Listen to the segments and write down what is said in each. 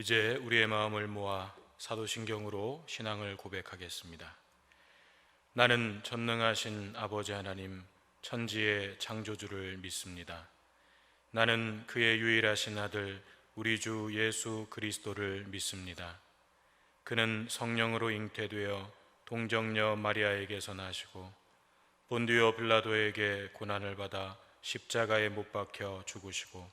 이제 우리의 마음을 모아 사도신경으로 신앙을 고백하겠습니다. 나는 전능하신 아버지 하나님, 천지의 창조주를 믿습니다. 나는 그의 유일하신 아들 우리 주 예수 그리스도를 믿습니다. 그는 성령으로 잉태되어 동정녀 마리아에게서 나시고 본디오 빌라도에게 고난을 받아 십자가에 못 박혀 죽으시고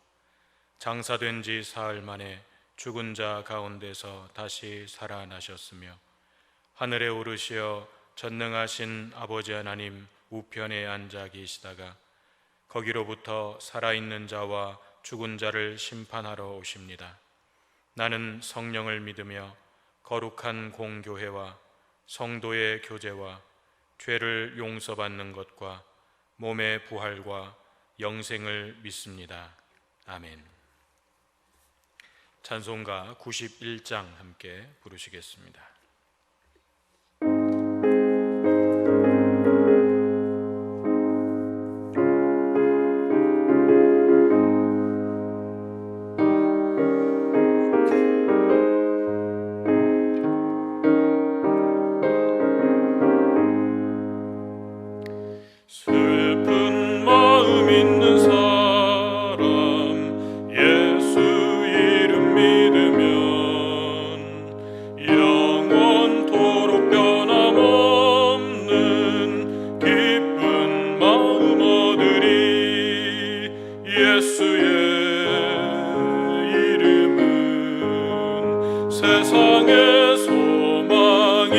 장사된 지 사흘 만에 죽은 자 가운데서 다시 살아나셨으며 하늘에 오르시어 전능하신 아버지 하나님 우편에 앉아 계시다가 거기로부터 살아있는 자와 죽은 자를 심판하러 오십니다. 나는 성령을 믿으며 거룩한 공교회와 성도의 교제와 죄를 용서받는 것과 몸의 부활과 영생을 믿습니다. 아멘. 찬송가 91장 함께 부르시겠습니다. 슬픈 마음 있는 사람 예수 이름 믿으면 영원토록 변함없는 기쁜 마음 얻으리. 예수의 이름은 세상의 소망이요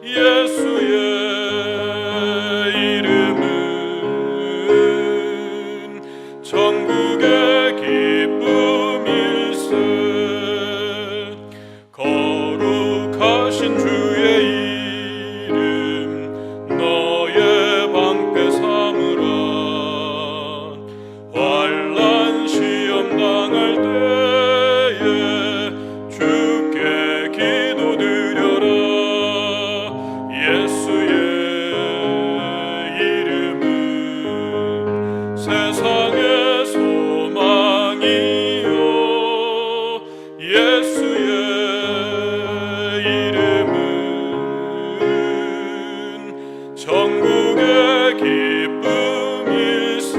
예수의 천국의 기쁨일세. 거룩하신 주의 이름 너의 방패 삼으라. 환난 시험 당할 때에 주께 기도드려라. 예수의 이름은 세상에 예수의 이름은 천국의 기쁨일세.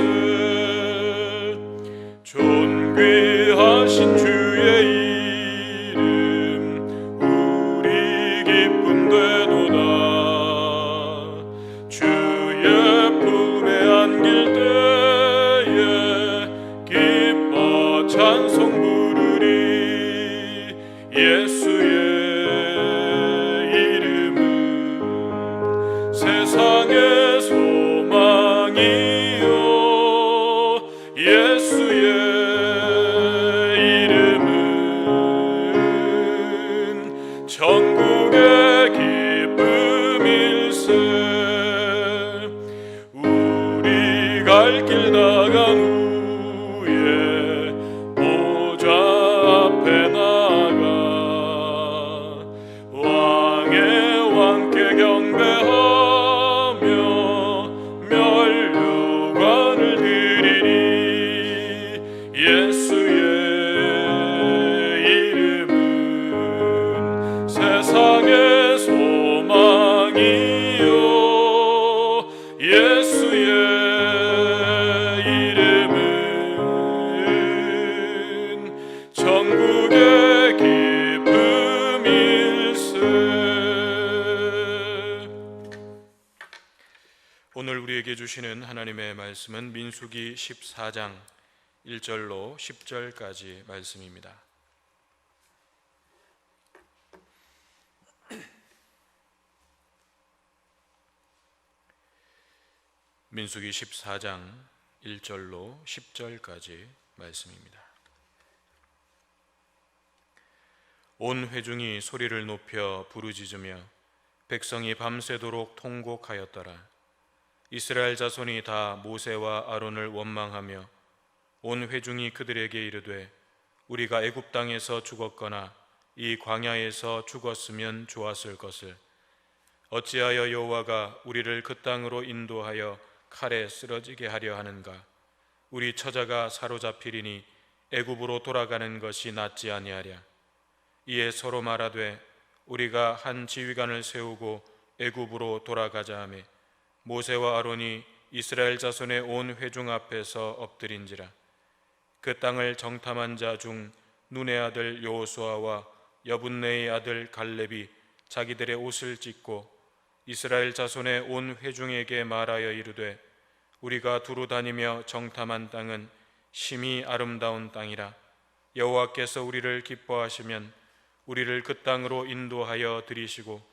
존귀하신 주의 이름 우리 기쁨 되도다. 주의 품에 안길 때에 기뻐 찬송 부르리. 예수의 이름은 세상의 소망이요 예수의 이름은 천국의 기쁨일세. 우리 갈 길 나간 후에 보좌 앞에 경배하며 면류관을 드리니. 예수의 이름은 세상의 소망이요 예수의 이름은 천국의 기쁨일세. 오늘 우리에게 주시는 하나님의 말씀은 민수기 14장 1절로 10절까지 말씀입니다. 민수기 14장 1절로 10절까지 말씀입니다. 온 회중이 소리를 높여 부르짖으며 백성이 밤새도록 통곡하였더라. 이스라엘 자손이 다 모세와 아론을 원망하며 온 회중이 그들에게 이르되 우리가 애굽 땅에서 죽었거나 이 광야에서 죽었으면 좋았을 것을 어찌하여 여호와가 우리를 그 땅으로 인도하여 칼에 쓰러지게 하려 하는가? 우리 처자가 사로잡히리니 애굽으로 돌아가는 것이 낫지 아니하랴. 이에 서로 말하되 우리가 한 지휘관을 세우고 애굽으로 돌아가자 하매 모세와 아론이 이스라엘 자손의 온 회중 앞에서 엎드린지라. 그 땅을 정탐한 자 중 눈의 아들 여호수아와 여분네의 아들 갈렙이 자기들의 옷을 찢고 이스라엘 자손의 온 회중에게 말하여 이르되 우리가 두루 다니며 정탐한 땅은 심히 아름다운 땅이라. 여호와께서 우리를 기뻐하시면 우리를 그 땅으로 인도하여 들이시고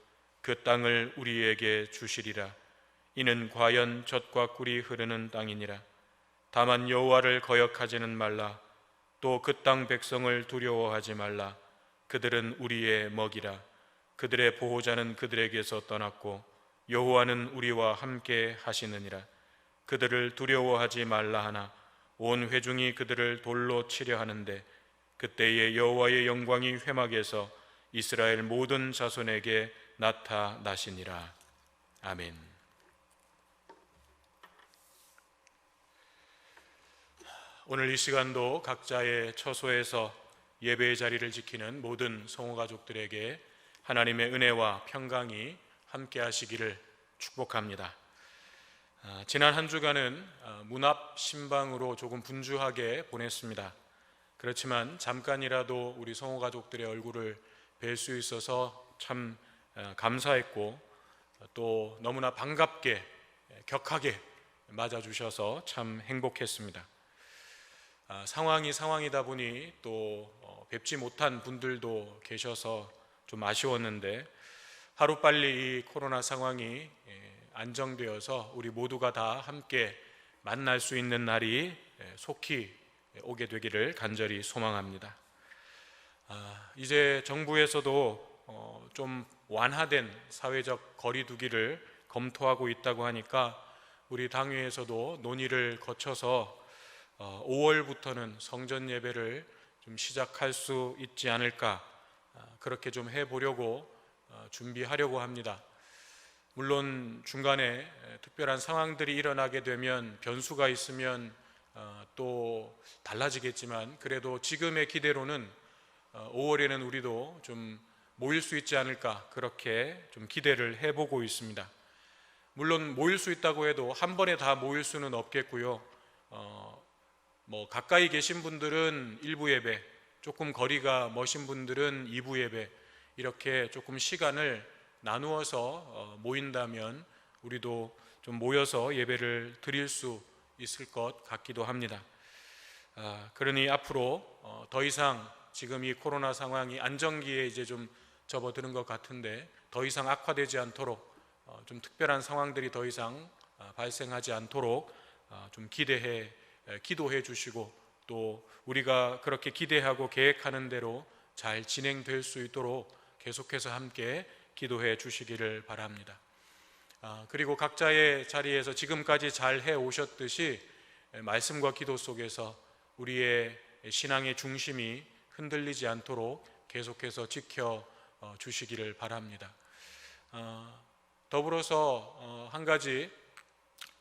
그 땅을 우리에게 주시리라. 이는 과연 젖과 꿀이 흐르는 땅이니라. 다만 여호와를 거역하지는 말라. 또 그 땅 백성을 두려워하지 말라. 그들은 우리의 먹이라. 그들의 보호자는 그들에게서 떠났고 여호와는 우리와 함께 하시느니라. 그들을 두려워하지 말라 하나 온 회중이 그들을 돌로 치려 하는데 그때에 여호와의 영광이 회막에서 이스라엘 모든 자손에게 나타나시니라. 아멘. 오늘 이 시간도 각자의 처소에서 예배의 자리를 지키는 모든 성호 가족들에게 하나님의 은혜와 평강이 함께 하시기를 축복합니다. 지난 한 주간은 문 앞 신방으로 조금 분주하게 보냈습니다. 그렇지만 잠깐이라도 우리 성호 가족들의 얼굴을 뵐 수 있어서 참 감사했고 또 너무나 반갑게 격하게 맞아주셔서 참 행복했습니다. 상황이 상황이다 보니 또 뵙지 못한 분들도 계셔서 좀 아쉬웠는데 하루빨리 이 코로나 상황이 안정되어서 우리 모두가 다 함께 만날 수 있는 날이 속히 오게 되기를 간절히 소망합니다. 이제 정부에서도 좀 완화된 사회적 거리 두기를 검토하고 있다고 하니까 우리 당회에서도 논의를 거쳐서 5월부터는 성전 예배를 좀 시작할 수 있지 않을까, 그렇게 좀 해보려고 준비하려고 합니다. 물론 중간에 특별한 상황들이 일어나게 되면 변수가 있으면 또 달라지겠지만 그래도 지금의 기대로는 5월에는 우리도 좀 모일 수 있지 않을까, 그렇게 좀 기대를 해보고 있습니다. 물론 모일 수 있다고 해도 한 번에 다 모일 수는 없겠고요. 가까이 계신 분들은 1부 예배, 조금 거리가 머신 분들은 2부 예배, 이렇게 조금 시간을 나누어서 모인다면 우리도 좀 모여서 예배를 드릴 수 있을 것 같기도 합니다. 그러니 앞으로 더 이상 지금 이 코로나 상황이 안정기에 이제 좀 접어드는 것 같은데 더 이상 악화되지 않도록 좀 특별한 상황들이 더 이상 발생하지 않도록 좀 기도해 주시고 또 우리가 그렇게 기대하고 계획하는 대로 잘 진행될 수 있도록 계속해서 함께 기도해 주시기를 바랍니다. 그리고 각자의 자리에서 지금까지 잘 해오셨듯이 말씀과 기도 속에서 우리의 신앙의 중심이 흔들리지 않도록 계속해서 지켜 주시기를 바랍니다. 더불어서 한 가지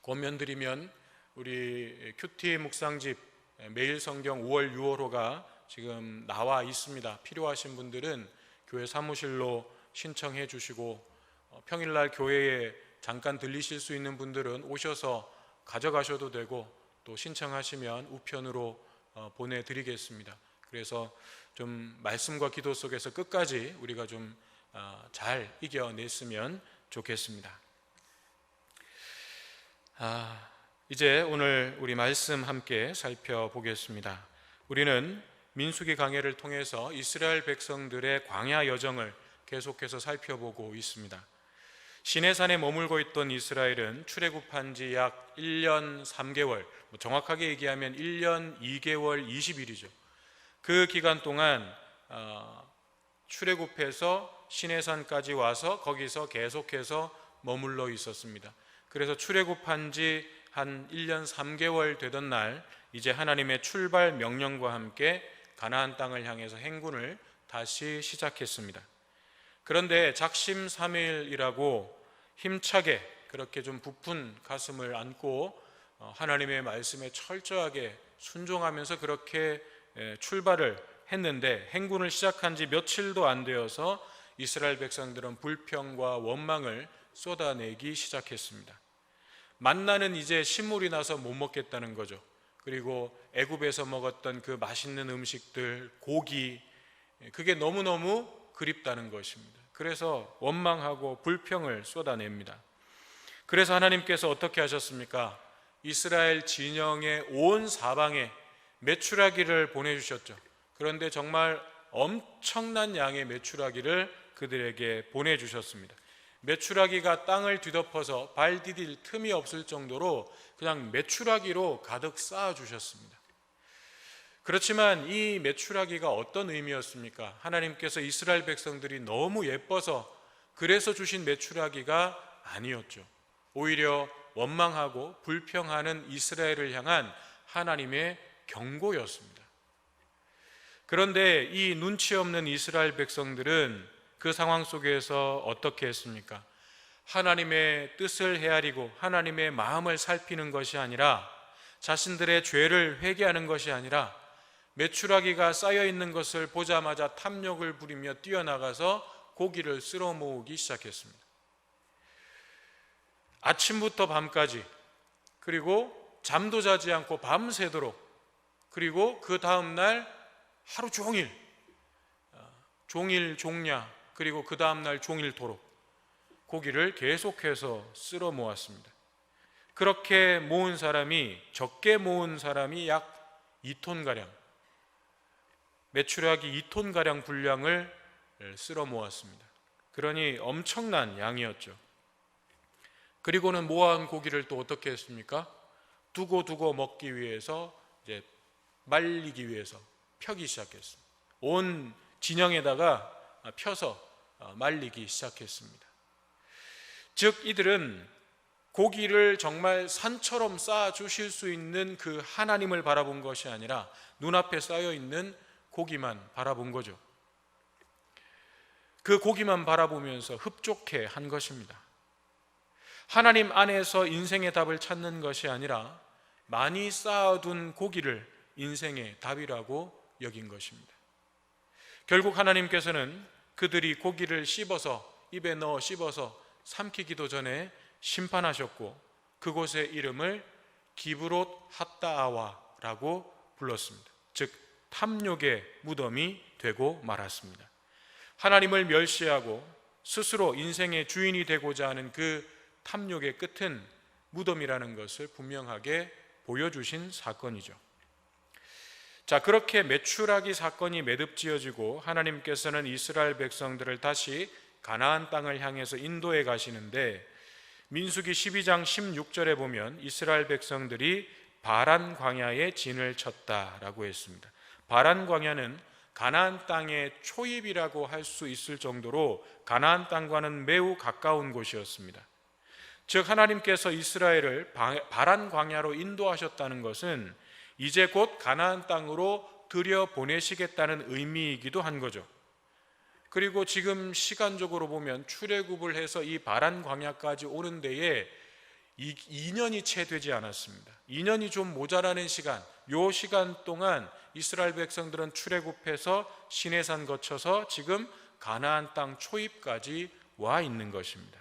권면드리면 우리 큐티 묵상집 매일 성경 5월 6월호가 지금 나와 있습니다. 필요하신 분들은 교회 사무실로 신청해 주시고 평일날 교회에 잠깐 들리실 수 있는 분들은 오셔서 가져가셔도 되고 또 신청하시면 우편으로 보내드리겠습니다. 그래서 좀 말씀과 기도 속에서 끝까지 우리가 좀 잘 이겨냈으면 좋겠습니다. 이제 오늘 우리 말씀 함께 살펴보겠습니다. 우리는 민수기 강해를 통해서 이스라엘 백성들의 광야 여정을 계속해서 살펴보고 있습니다. 시내산에 머물고 있던 이스라엘은 출애굽한 지 약 1년 3개월, 정확하게 얘기하면 1년 2개월 20일이죠. 그 기간 동안 출애굽해서 시내산까지 와서 거기서 계속해서 머물러 있었습니다. 그래서 출애굽한 지 한 1년 3개월 되던 날 이제 하나님의 출발 명령과 함께 가나안 땅을 향해서 행군을 다시 시작했습니다. 그런데 작심삼일이라고 힘차게 그렇게 좀 부푼 가슴을 안고 하나님의 말씀에 철저하게 순종하면서 그렇게 출발을 했는데 행군을 시작한 지 며칠도 안 되어서 이스라엘 백성들은 불평과 원망을 쏟아내기 시작했습니다. 만나는 이제 신물이 나서 못 먹겠다는 거죠. 그리고 애굽에서 먹었던 그 맛있는 음식들, 고기, 그게 너무너무 그립다는 것입니다. 그래서 원망하고 불평을 쏟아냅니다. 그래서 하나님께서 어떻게 하셨습니까? 이스라엘 진영의 온 사방에 메추라기를 보내주셨죠. 그런데 정말 엄청난 양의 메추라기를 그들에게 보내주셨습니다. 메추라기가 땅을 뒤덮어서 발 디딜 틈이 없을 정도로 그냥 메추라기로 가득 쌓아주셨습니다. 그렇지만 이 메추라기가 어떤 의미였습니까? 하나님께서 이스라엘 백성들이 너무 예뻐서 그래서 주신 메추라기가 아니었죠. 오히려 원망하고 불평하는 이스라엘을 향한 하나님의 경고였습니다. 그런데 이 눈치 없는 이스라엘 백성들은 그 상황 속에서 어떻게 했습니까? 하나님의 뜻을 헤아리고 하나님의 마음을 살피는 것이 아니라 자신들의 죄를 회개하는 것이 아니라 메추라기가 쌓여 있는 것을 보자마자 탐욕을 부리며 뛰어나가서 고기를 쓸어 모으기 시작했습니다. 아침부터 밤까지, 그리고 잠도 자지 않고 밤새도록, 그리고 그 다음날 하루 종일, 종냐, 그리고 그 다음날 종일토록 고기를 계속해서 쓸어 모았습니다. 그렇게 모은 사람이, 적게 모은 사람이 약 2톤가량, 메추라기 2톤가량 분량을 쓸어 모았습니다. 그러니 엄청난 양이었죠. 그리고는 모아온 고기를 또 어떻게 했습니까? 두고 먹기 위해서, 이제 말리기 위해서 펴기 시작했습니다. 온 진영에다가 펴서 말리기 시작했습니다. 즉 이들은 고기를 정말 산처럼 쌓아 주실 수 있는 그 하나님을 바라본 것이 아니라 눈앞에 쌓여 있는 고기만 바라본 거죠. 그 고기만 바라보면서 흡족해 한 것입니다. 하나님 안에서 인생의 답을 찾는 것이 아니라 많이 쌓아둔 고기를 인생의 답이라고 여긴 것입니다. 결국 하나님께서는 그들이 고기를 입에 넣어 씹어서 삼키기도 전에 심판하셨고 그곳의 이름을 기브롯 핫다아와라고 불렀습니다. 즉 탐욕의 무덤이 되고 말았습니다. 하나님을 멸시하고 스스로 인생의 주인이 되고자 하는 그 탐욕의 끝은 무덤이라는 것을 분명하게 보여주신 사건이죠. 자, 그렇게 메추라기 사건이 매듭지어지고 하나님께서는 이스라엘 백성들을 다시 가나안 땅을 향해서 인도해 가시는데 민수기 12장 16절에 보면 이스라엘 백성들이 바란 광야에 진을 쳤다라고 했습니다. 바란 광야는 가나안 땅의 초입이라고 할 수 있을 정도로 가나안 땅과는 매우 가까운 곳이었습니다. 즉 하나님께서 이스라엘을 바란 광야로 인도하셨다는 것은 이제 곧 가나안 땅으로 들여보내시겠다는 의미이기도 한 거죠. 그리고 지금 시간적으로 보면 출애굽을 해서 이 바란 광야까지 오는 데에 2년이 채 되지 않았습니다. 2년이 좀 모자라는 시간, 요 시간 동안 이스라엘 백성들은 출애굽해서 시내산 거쳐서 지금 가나안 땅 초입까지 와 있는 것입니다.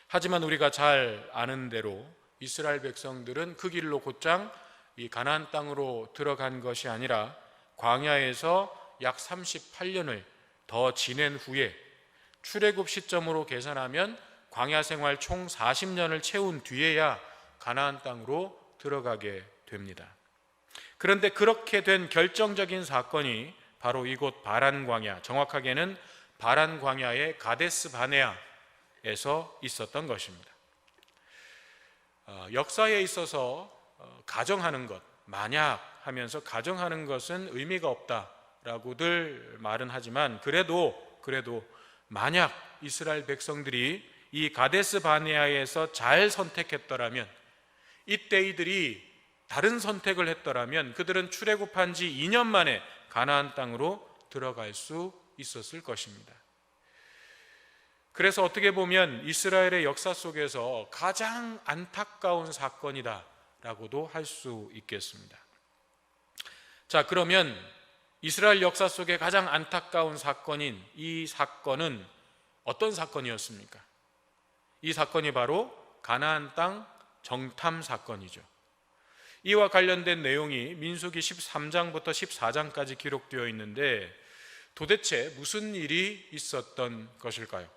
하지만 우리가 잘 아는 대로 이스라엘 백성들은 그 길로 곧장 이 가나안 땅으로 들어간 것이 아니라 광야에서 약 38년을 더 지낸 후에 출애굽 시점으로 계산하면 광야 생활 총 40년을 채운 뒤에야 가나안 땅으로 들어가게 됩니다. 그런데 그렇게 된 결정적인 사건이 바로 이곳 바란 광야, 정확하게는 바란 광야의 가데스 바네아에서 있었던 것입니다. 역사에 있어서 가정하는 것, 만약 하면서 가정하는 것은 의미가 없다라고들 말은 하지만 그래도 만약 이스라엘 백성들이 이 가데스 바네아에서 잘 선택했더라면, 이때 이들이 다른 선택을 했더라면 그들은 출애굽한 지 2년 만에 가나안 땅으로 들어갈 수 있었을 것입니다. 그래서 어떻게 보면 이스라엘의 역사 속에서 가장 안타까운 사건이다 라고도 할 수 있겠습니다. 자, 그러면 이스라엘 역사 속에 가장 안타까운 사건인 이 사건은 어떤 사건이었습니까? 이 사건이 바로 가나안 땅 정탐 사건이죠. 이와 관련된 내용이 민수기 13장부터 14장까지 기록되어 있는데 도대체 무슨 일이 있었던 것일까요?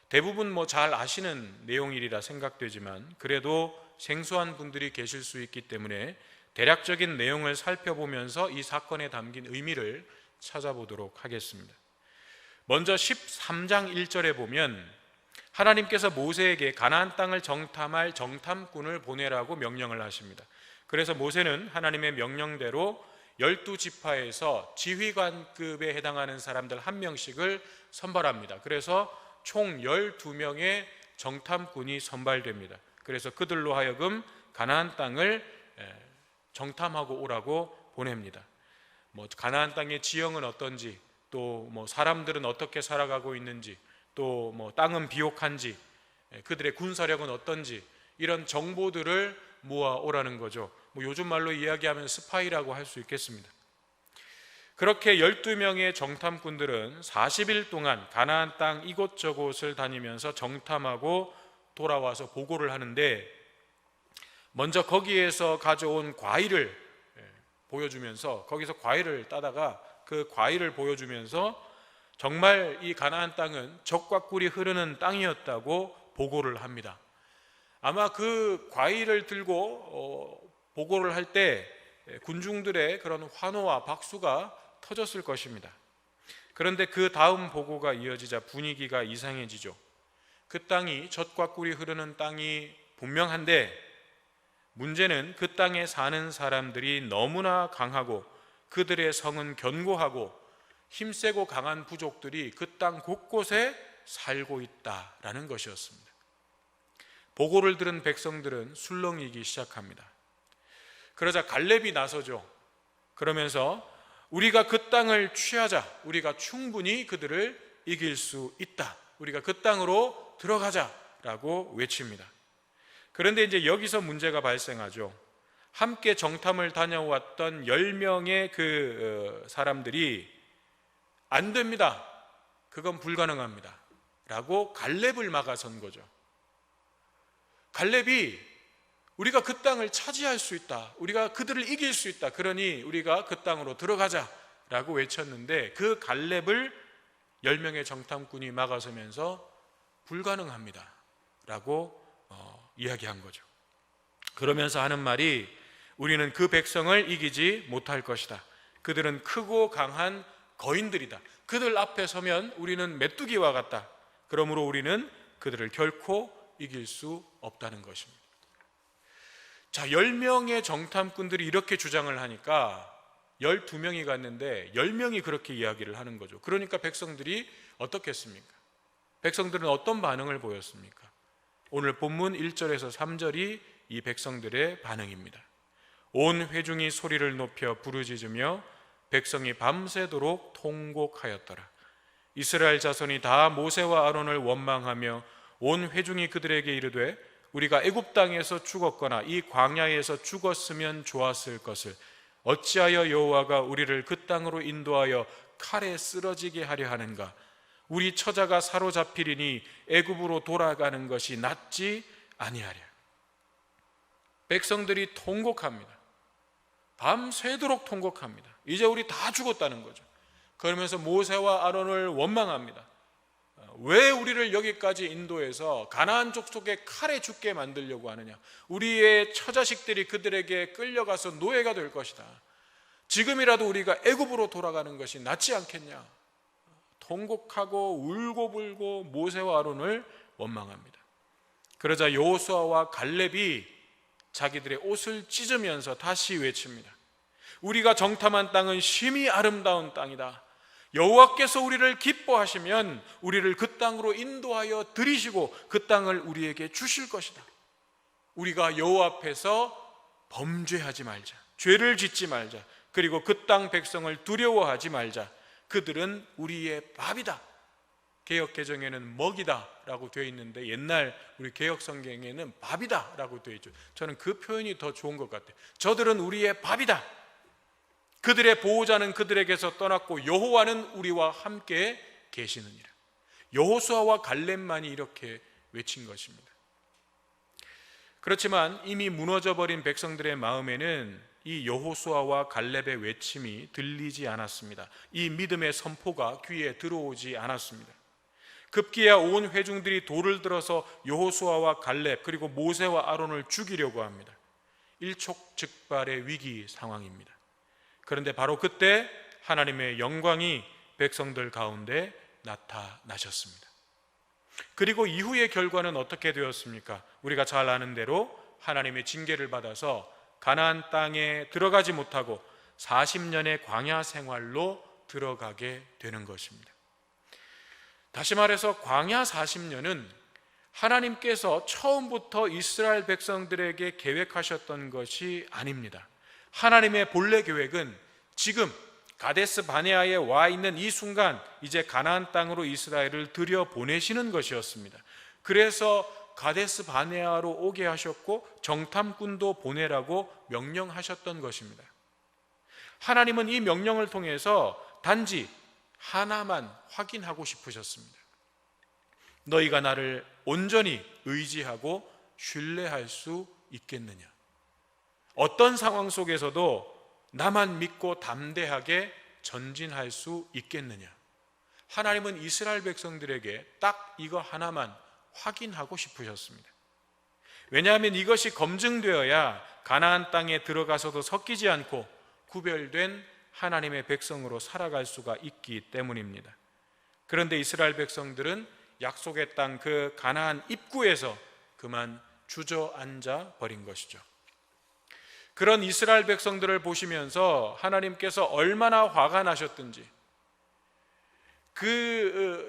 대부분 잘 아시는 내용이라 생각되지만 그래도 생소한 분들이 계실 수 있기 때문에 대략적인 내용을 살펴보면서 이 사건에 담긴 의미를 찾아보도록 하겠습니다. 먼저 13장 1절에 보면 하나님께서 모세에게 가나안 땅을 정탐할 정탐꾼을 보내라고 명령을 하십니다. 그래서 모세는 하나님의 명령대로 12지파에서 지휘관급에 해당하는 사람들 한 명씩을 선발합니다. 그래서 총 12명의 정탐꾼이 선발됩니다. 그래서 그들로 하여금 가나안 땅을 정탐하고 오라고 보냅니다. 가나안 땅의 지형은 어떤지, 또 사람들은 어떻게 살아가고 있는지, 또 땅은 비옥한지, 그들의 군사력은 어떤지, 이런 정보들을 모아 오라는 거죠. 요즘 말로 이야기하면 스파이라고 할 수 있겠습니다. 그렇게 12명의 정탐꾼들은 40일 동안 가나안 땅 이곳저곳을 다니면서 정탐하고 돌아와서 보고를 하는데, 먼저 거기에서 가져온 과일을 보여주면서, 거기서 과일을 따다가 그 과일을 보여주면서 정말 이 가나안 땅은 젖과 꿀이 흐르는 땅이었다고 보고를 합니다. 아마 그 과일을 들고 보고를 할 때 군중들의 그런 환호와 박수가 터졌을 것입니다. 그런데 그 다음 보고가 이어지자 분위기가 이상해지죠. 그 땅이 젖과 꿀이 흐르는 땅이 분명한데 문제는 그 땅에 사는 사람들이 너무나 강하고 그들의 성은 견고하고 힘세고 강한 부족들이 그 땅 곳곳에 살고 있다라는 것이었습니다. 보고를 들은 백성들은 술렁이기 시작합니다. 그러자 갈렙이 나서죠. 그러면서 우리가 그 땅을 취하자, 우리가 충분히 그들을 이길 수 있다, 우리가 그 땅으로 들어가자라고 외칩니다. 그런데 이제 여기서 문제가 발생하죠. 함께 정탐을 다녀왔던 10명의 그 사람들이 안 됩니다, 그건 불가능합니다 라고 갈렙을 막아선 거죠. 갈렙이 우리가 그 땅을 차지할 수 있다, 우리가 그들을 이길 수 있다, 그러니 우리가 그 땅으로 들어가자 라고 외쳤는데 그 갈렙을 10명의 정탐꾼이 막아서면서 불가능합니다 라고 이야기한 거죠. 그러면서 하는 말이 우리는 그 백성을 이기지 못할 것이다, 그들은 크고 강한 거인들이다, 그들 앞에 서면 우리는 메뚜기와 같다, 그러므로 우리는 그들을 결코 이길 수 없다는 것입니다. 자, 10명의 정탐꾼들이 이렇게 주장을 하니까 12명이 갔는데 10명이 그렇게 이야기를 하는 거죠. 그러니까 백성들이 어떻겠습니까? 백성들은 어떤 반응을 보였습니까? 오늘 본문 1절에서 3절이 이 백성들의 반응입니다. 온 회중이 소리를 높여 부르짖으며 백성이 밤새도록 통곡하였더라. 이스라엘 자손이 다 모세와 아론을 원망하며 온 회중이 그들에게 이르되 우리가 애굽 땅에서 죽었거나 이 광야에서 죽었으면 좋았을 것을 어찌하여 여호와가 우리를 그 땅으로 인도하여 칼에 쓰러지게 하려 하는가? 우리 처자가 사로잡히리니 애굽으로 돌아가는 것이 낫지 아니하랴. 백성들이 통곡합니다. 밤새도록 통곡합니다. 이제 우리 다 죽었다는 거죠. 그러면서 모세와 아론을 원망합니다. 왜 우리를 여기까지 인도해서 가나안 족속의 칼에 죽게 만들려고 하느냐? 우리의 처자식들이 그들에게 끌려가서 노예가 될 것이다. 지금이라도 우리가 애굽으로 돌아가는 것이 낫지 않겠냐? 통곡하고 울고불고 모세와 아론을 원망합니다. 그러자 여호수아와 갈렙이 자기들의 옷을 찢으면서 다시 외칩니다. 우리가 정탐한 땅은 심히 아름다운 땅이다. 여호와께서 우리를 기뻐하시면 우리를 그 땅으로 인도하여 들이시고 그 땅을 우리에게 주실 것이다. 우리가 여호와 앞에서 범죄하지 말자, 죄를 짓지 말자, 그리고 그 땅 백성을 두려워하지 말자. 그들은 우리의 밥이다. 개역개정에는 먹이다 라고 되어 있는데 옛날 우리 개역성경에는 밥이다 라고 되어 있죠. 저는 그 표현이 더 좋은 것 같아요. 저들은 우리의 밥이다. 그들의 보호자는 그들에게서 떠났고 여호와는 우리와 함께 계시느니라. 여호수아와 갈렙만이 이렇게 외친 것입니다. 그렇지만 이미 무너져버린 백성들의 마음에는 이 여호수아와 갈렙의 외침이 들리지 않았습니다. 이 믿음의 선포가 귀에 들어오지 않았습니다. 급기야 온 회중들이 돌을 들어서 여호수아와 갈렙 그리고 모세와 아론을 죽이려고 합니다. 일촉즉발의 위기 상황입니다. 그런데 바로 그때 하나님의 영광이 백성들 가운데 나타나셨습니다. 그리고 이후의 결과는 어떻게 되었습니까? 우리가 잘 아는 대로 하나님의 징계를 받아서 가나안 땅에 들어가지 못하고 40년의 광야 생활로 들어가게 되는 것입니다. 다시 말해서 광야 40년은 하나님께서 처음부터 이스라엘 백성들에게 계획하셨던 것이 아닙니다. 하나님의 본래 계획은 지금 가데스 바네아에 와 있는 이 순간 이제 가나안 땅으로 이스라엘을 들여보내시는 것이었습니다. 그래서 가데스 바네아로 오게 하셨고 정탐꾼도 보내라고 명령하셨던 것입니다. 하나님은 이 명령을 통해서 단지 하나만 확인하고 싶으셨습니다. 너희가 나를 온전히 의지하고 신뢰할 수 있겠느냐? 어떤 상황 속에서도 나만 믿고 담대하게 전진할 수 있겠느냐? 하나님은 이스라엘 백성들에게 딱 이거 하나만 확인하고 싶으셨습니다. 왜냐하면 이것이 검증되어야 가나안 땅에 들어가서도 섞이지 않고 구별된 하나님의 백성으로 살아갈 수가 있기 때문입니다. 그런데 이스라엘 백성들은 약속의 땅 그 가나안 입구에서 그만 주저앉아 버린 것이죠. 그런 이스라엘 백성들을 보시면서 하나님께서 얼마나 화가 나셨든지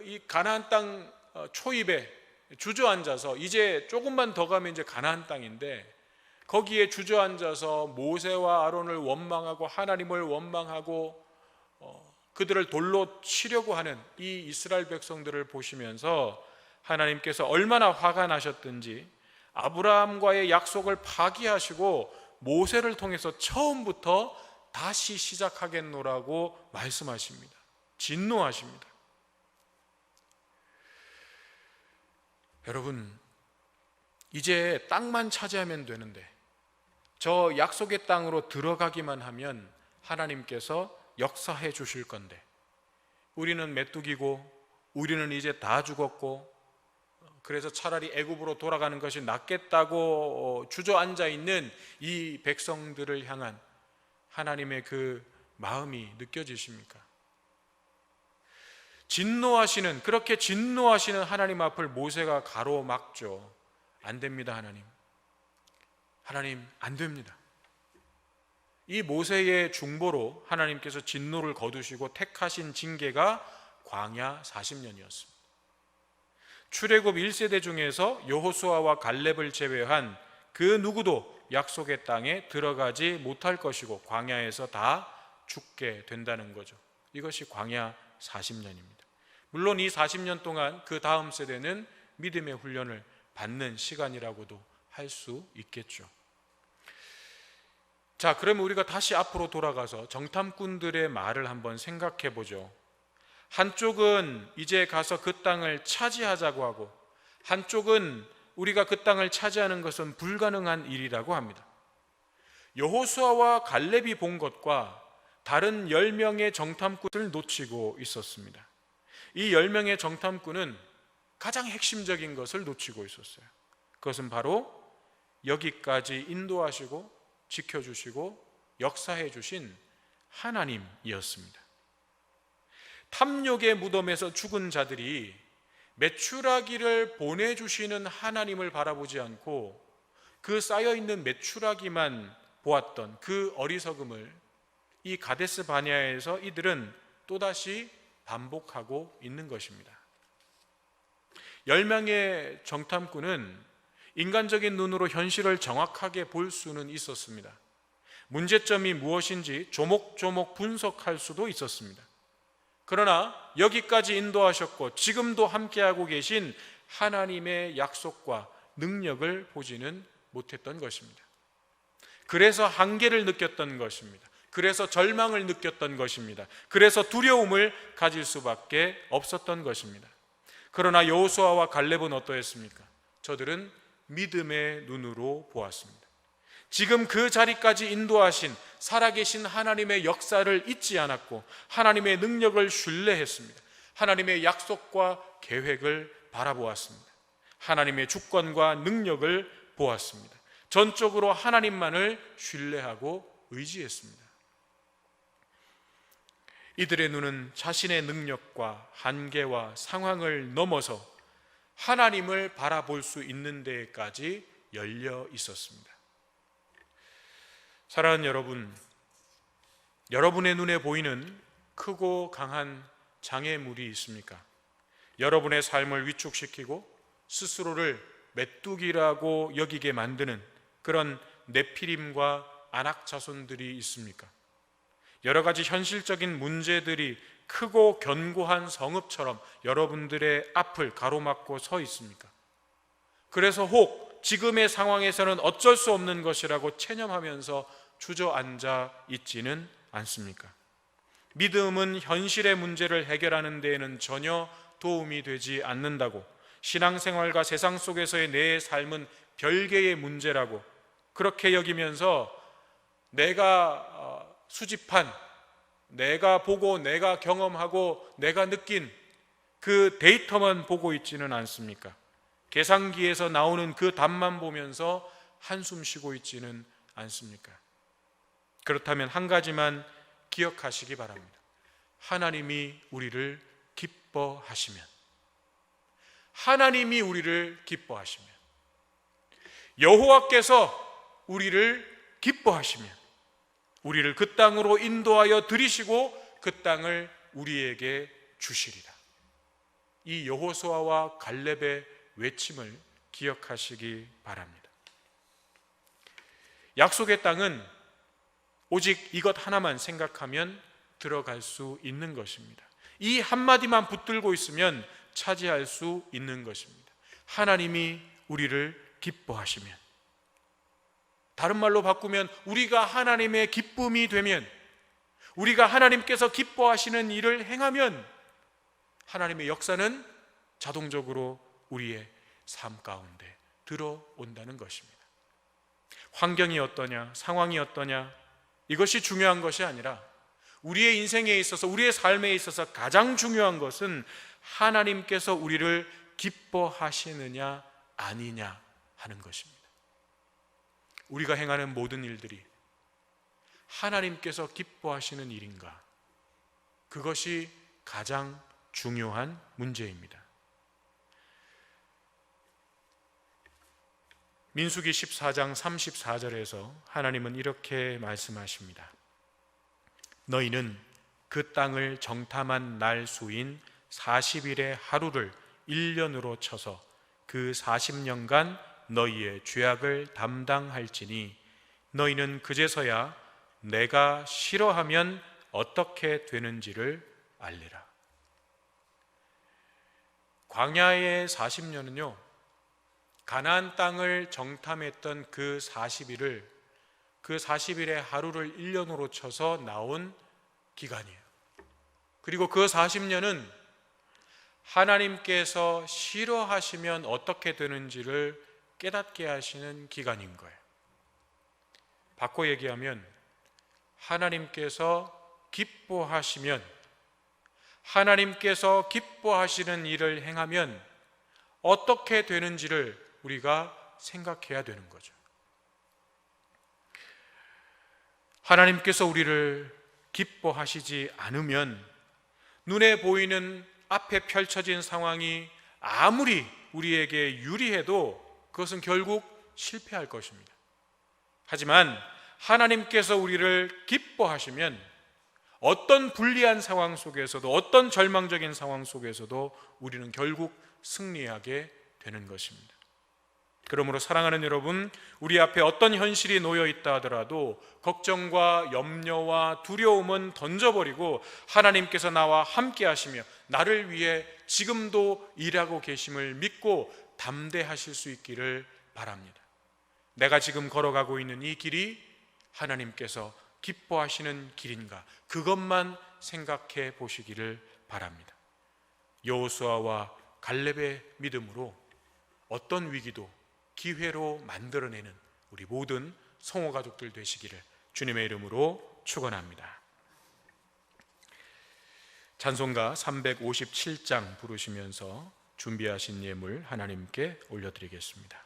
이 가나안 땅 초입에 주저앉아서 이제 조금만 더 가면 이제 가나안 땅인데 거기에 주저앉아서 모세와 아론을 원망하고 하나님을 원망하고 그들을 돌로 치려고 하는 이 이스라엘 백성들을 보시면서 하나님께서 얼마나 화가 나셨든지 아브라함과의 약속을 파기하시고 모세를 통해서 처음부터 다시 시작하겠노라고 말씀하십니다. 진노하십니다. 여러분, 이제 땅만 차지하면 되는데 저 약속의 땅으로 들어가기만 하면 하나님께서 역사해 주실 건데 우리는 메뚜기고 우리는 이제 다 죽었고 그래서 차라리 애굽으로 돌아가는 것이 낫겠다고 주저앉아 있는 이 백성들을 향한 하나님의 그 마음이 느껴지십니까? 그렇게 진노하시는 하나님 앞을 모세가 가로막죠. 안 됩니다. 하나님 안 됩니다. 이 모세의 중보로 하나님께서 진노를 거두시고 택하신 징계가 광야 40년이었습니다. 출애굽 1세대 중에서 여호수아와 갈렙을 제외한 그 누구도 약속의 땅에 들어가지 못할 것이고 광야에서 다 죽게 된다는 거죠. 이것이 광야 40년입니다. 물론 이 40년 동안 그 다음 세대는 믿음의 훈련을 받는 시간이라고도 할 수 있겠죠. 자, 그러면 우리가 다시 앞으로 돌아가서 정탐꾼들의 말을 한번 생각해 보죠. 한쪽은 이제 가서 그 땅을 차지하자고 하고 한쪽은 우리가 그 땅을 차지하는 것은 불가능한 일이라고 합니다. 여호수아와 갈렙이 본 것과 다른 10명의 정탐꾼을 놓치고 있었습니다. 이 10명의 정탐꾼은 가장 핵심적인 것을 놓치고 있었어요. 그것은 바로 여기까지 인도하시고 지켜주시고 역사해 주신 하나님이었습니다. 탐욕의 무덤에서 죽은 자들이 메추라기를 보내주시는 하나님을 바라보지 않고 그 쌓여있는 메추라기만 보았던 그 어리석음을 이 가데스 바네아에서 이들은 또다시 반복하고 있는 것입니다. 10명의 정탐꾼은 인간적인 눈으로 현실을 정확하게 볼 수는 있었습니다. 문제점이 무엇인지 조목조목 분석할 수도 있었습니다. 그러나 여기까지 인도하셨고 지금도 함께하고 계신 하나님의 약속과 능력을 보지는 못했던 것입니다. 그래서 한계를 느꼈던 것입니다. 그래서 절망을 느꼈던 것입니다. 그래서 두려움을 가질 수밖에 없었던 것입니다. 그러나 여호수아와 갈렙은 어떠했습니까? 저들은 믿음의 눈으로 보았습니다. 지금 그 자리까지 인도하신 살아계신 하나님의 역사를 잊지 않았고 하나님의 능력을 신뢰했습니다. 하나님의 약속과 계획을 바라보았습니다. 하나님의 주권과 능력을 보았습니다. 전적으로 하나님만을 신뢰하고 의지했습니다. 이들의 눈은 자신의 능력과 한계와 상황을 넘어서 하나님을 바라볼 수 있는 데까지 열려 있었습니다. 사랑하는 여러분, 여러분의 눈에 보이는 크고 강한 장애물이 있습니까? 여러분의 삶을 위축시키고 스스로를 메뚜기라고 여기게 만드는 그런 네피림과 아낙 자손들이 있습니까? 여러 가지 현실적인 문제들이 크고 견고한 성읍처럼 여러분들의 앞을 가로막고 서 있습니까? 그래서 혹 지금의 상황에서는 어쩔 수 없는 것이라고 체념하면서 주저앉아 있지는 않습니까? 믿음은 현실의 문제를 해결하는 데에는 전혀 도움이 되지 않는다고, 신앙생활과 세상 속에서의 내 삶은 별개의 문제라고 그렇게 여기면서 내가 수집한, 내가 보고 내가 경험하고 내가 느낀 그 데이터만 보고 있지는 않습니까? 계산기에서 나오는 그 답만 보면서 한숨 쉬고 있지는 않습니까? 그렇다면 한 가지만 기억하시기 바랍니다. 하나님이 우리를 기뻐하시면, 하나님이 우리를 기뻐하시면, 여호와께서 우리를 기뻐하시면 우리를 그 땅으로 인도하여 들이시고 그 땅을 우리에게 주시리라. 이 여호수아와 갈렙의 외침을 기억하시기 바랍니다. 약속의 땅은 오직 이것 하나만 생각하면 들어갈 수 있는 것입니다. 이 한마디만 붙들고 있으면 차지할 수 있는 것입니다. 하나님이 우리를 기뻐하시면, 다른 말로 바꾸면 우리가 하나님의 기쁨이 되면, 우리가 하나님께서 기뻐하시는 일을 행하면 하나님의 역사는 자동적으로 우리의 삶 가운데 들어온다는 것입니다. 환경이 어떠냐, 상황이 어떠냐, 이것이 중요한 것이 아니라 우리의 인생에 있어서, 우리의 삶에 있어서 가장 중요한 것은 하나님께서 우리를 기뻐하시느냐 아니냐 하는 것입니다. 우리가 행하는 모든 일들이 하나님께서 기뻐하시는 일인가? 그것이 가장 중요한 문제입니다. 민수기 14장 34절에서 하나님은 이렇게 말씀하십니다. 너희는 그 땅을 정탐한 날 수인 40일의 하루를 1년으로 쳐서 그 40년간 너희의 죄악을 담당할지니 너희는 그제서야 내가 싫어하면 어떻게 되는지를 알리라. 광야의 40년은요, 가나안 땅을 정탐했던 그 40일을, 그 40일의 하루를 1년으로 쳐서 나온 기간이에요. 그리고 그 40년은 하나님께서 싫어하시면 어떻게 되는지를 깨닫게 하시는 기간인 거예요. 바꿔 얘기하면 하나님께서 기뻐하시면, 하나님께서 기뻐하시는 일을 행하면 어떻게 되는지를 우리가 생각해야 되는 거죠. 하나님께서 우리를 기뻐하시지 않으면 눈에 보이는 앞에 펼쳐진 상황이 아무리 우리에게 유리해도 그것은 결국 실패할 것입니다. 하지만 하나님께서 우리를 기뻐하시면 어떤 불리한 상황 속에서도, 어떤 절망적인 상황 속에서도 우리는 결국 승리하게 되는 것입니다. 그러므로 사랑하는 여러분, 우리 앞에 어떤 현실이 놓여 있다 하더라도 걱정과 염려와 두려움은 던져버리고 하나님께서 나와 함께 하시며 나를 위해 지금도 일하고 계심을 믿고 담대하실 수 있기를 바랍니다. 내가 지금 걸어가고 있는 이 길이 하나님께서 기뻐하시는 길인가, 그것만 생각해 보시기를 바랍니다. 여호수아와 갈렙의 믿음으로 어떤 위기도 기회로 만들어내는 우리 모든 성호 가족들 되시기를 주님의 이름으로 축원합니다. 찬송가 357장 부르시면서 준비하신 예물 하나님께 올려드리겠습니다.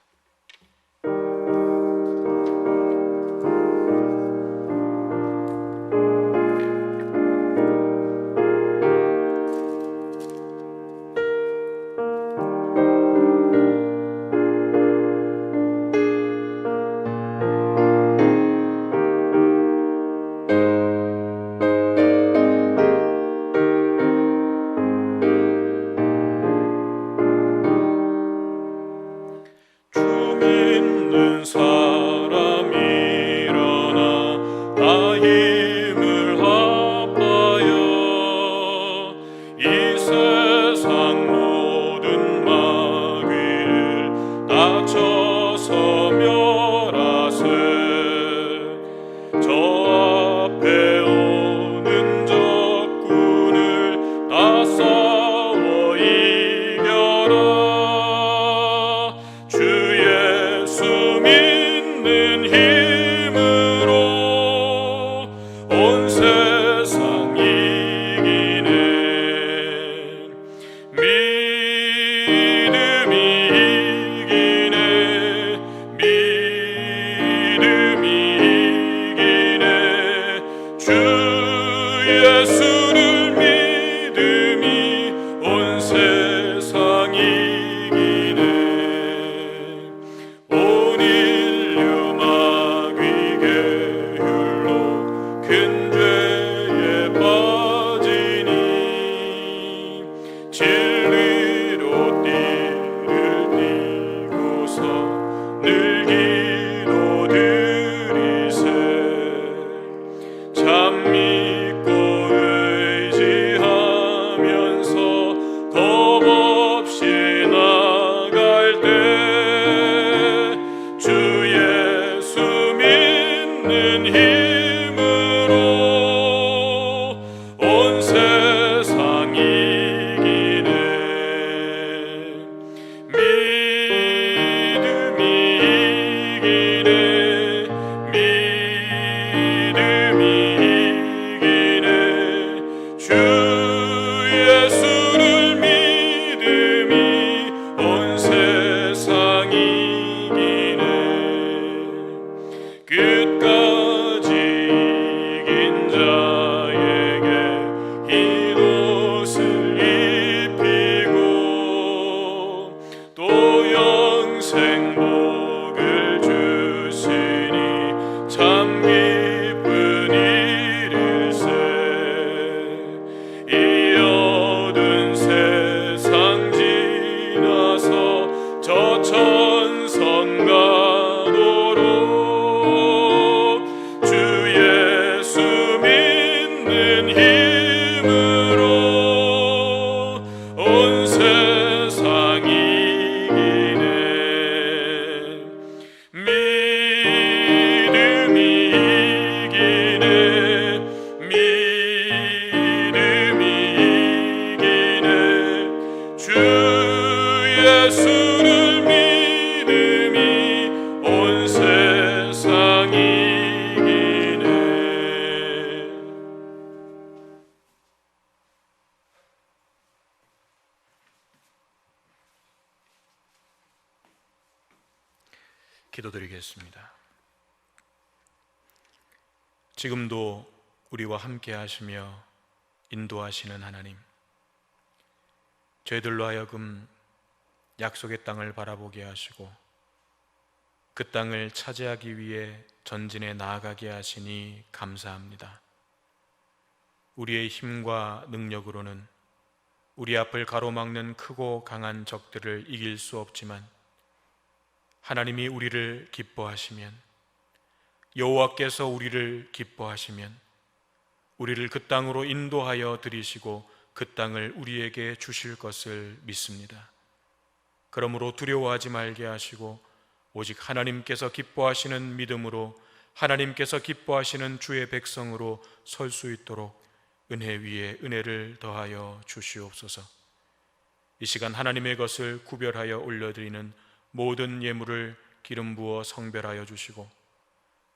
기도드리겠습니다. 지금도 우리와 함께 하시며 인도하시는 하나님, 저희들로 하여금 약속의 땅을 바라보게 하시고 그 땅을 차지하기 위해 전진해 나아가게 하시니 감사합니다. 우리의 힘과 능력으로는 우리 앞을 가로막는 크고 강한 적들을 이길 수 없지만 하나님이 우리를 기뻐하시면, 여호와께서 우리를 기뻐하시면 우리를 그 땅으로 인도하여 들이시고 그 땅을 우리에게 주실 것을 믿습니다. 그러므로 두려워하지 말게 하시고 오직 하나님께서 기뻐하시는 믿음으로 하나님께서 기뻐하시는 주의 백성으로 설 수 있도록 은혜 위에 은혜를 더하여 주시옵소서. 이 시간 하나님의 것을 구별하여 올려드리는 모든 예물을 기름 부어 성별하여 주시고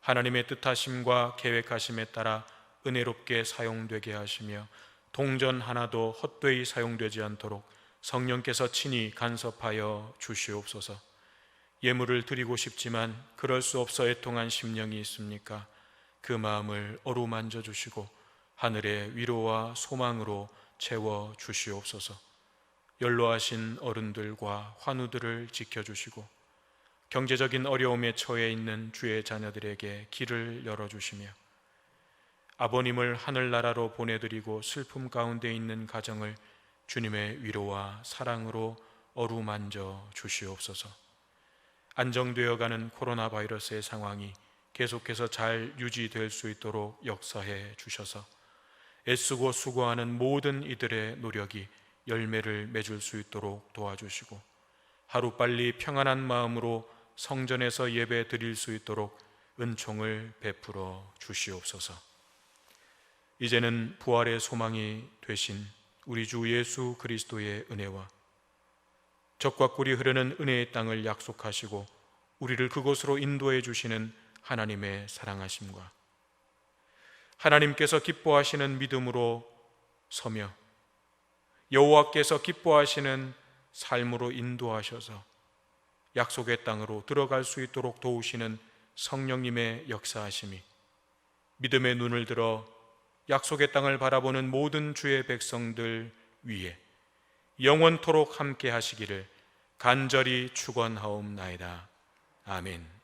하나님의 뜻하심과 계획하심에 따라 은혜롭게 사용되게 하시며 동전 하나도 헛되이 사용되지 않도록 성령께서 친히 간섭하여 주시옵소서. 예물을 드리고 싶지만 그럴 수 없어 애통한 심령이 있습니까? 그 마음을 어루만져 주시고 하늘의 위로와 소망으로 채워 주시옵소서. 연로하신 어른들과 환우들을 지켜주시고 경제적인 어려움에 처해 있는 주의 자녀들에게 길을 열어주시며 아버님을 하늘나라로 보내드리고 슬픔 가운데 있는 가정을 주님의 위로와 사랑으로 어루만져 주시옵소서. 안정되어가는 코로나 바이러스의 상황이 계속해서 잘 유지될 수 있도록 역사해 주셔서 애쓰고 수고하는 모든 이들의 노력이 열매를 맺을 수 있도록 도와주시고 하루빨리 평안한 마음으로 성전에서 예배 드릴 수 있도록 은총을 베풀어 주시옵소서. 이제는 부활의 소망이 되신 우리 주 예수 그리스도의 은혜와 적과 꿀이 흐르는 은혜의 땅을 약속하시고 우리를 그곳으로 인도해 주시는 하나님의 사랑하심과 하나님께서 기뻐하시는 믿음으로 서며 여호와께서 기뻐하시는 삶으로 인도하셔서 약속의 땅으로 들어갈 수 있도록 도우시는 성령님의 역사하심이 믿음의 눈을 들어 약속의 땅을 바라보는 모든 주의 백성들 위에 영원토록 함께 하시기를 간절히 축원하옵나이다. 아멘.